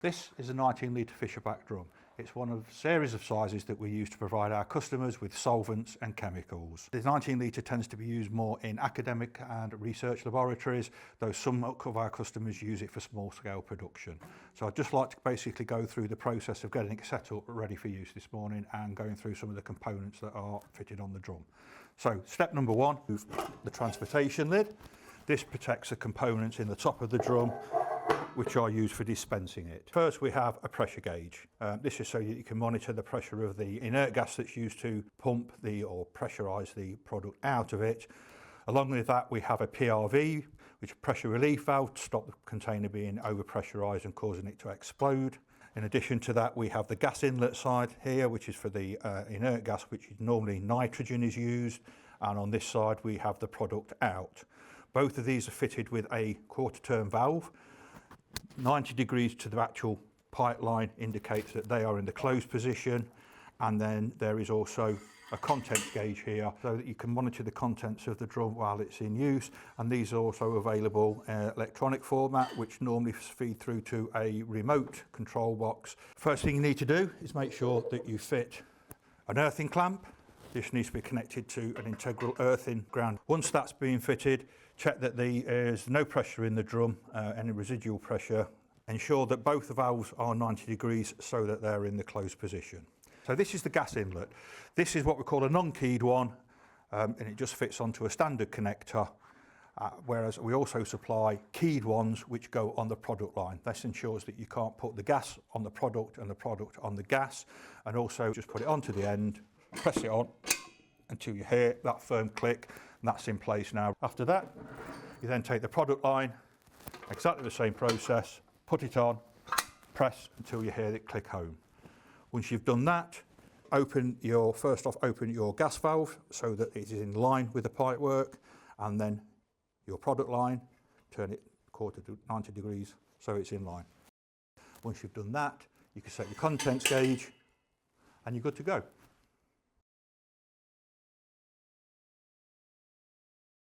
This is a 19 litre FisherPak drum. It's one of a series of sizes that we use to provide our customers with solvents and chemicals. The 19 litre tends to be used more in academic and research laboratories, though some of our customers use it for small scale production. So I'd just like to basically go through the process of getting it set up ready for use this morning and going through some of the components that are fitted on the drum. So step number one, the transportation lid. This protects the components in the top of the drum which are used for dispensing it. First we have a pressure gauge. This is so that you can monitor the pressure of the inert gas that's used to pump or pressurise the product out of it. Along with that we have a PRV, which is a pressure relief valve to stop the container being over pressurised and causing it to explode. In addition to that we have the gas inlet side here, which is for the inert gas, which is normally nitrogen is used, and on this side we have the product out. Both of these are fitted with a quarter turn valve. 90 degrees to the actual pipeline indicates that they are in the closed position, and then there is also a contents gauge here so that you can monitor the contents of the drum while it's in use, and these are also available in electronic format, which normally feed through to a remote control box. First thing you need to do is make sure that you fit an earthing clamp. This needs to be connected to an integral earthing ground. Once that's been fitted, check that there's no pressure in the drum, any residual pressure. Ensure that both the valves are 90 degrees so that they're in the closed position. So this is the gas inlet. This is what we call a non-keyed one, and it just fits onto a standard connector, whereas we also supply keyed ones which go on the product line. This ensures that you can't put the gas on the product and the product on the gas, and also just put it onto the end, press it on until you hear that firm click, and that's in place now. After that, you then take the product line, exactly the same process, put it on, press until you hear it click home. Once you've done that, first off open your gas valve so that it is in line with the pipework, and then your product line, turn it quarter to 90 degrees so it's in line. Once you've done that, you can set your contents gauge and you're good to go.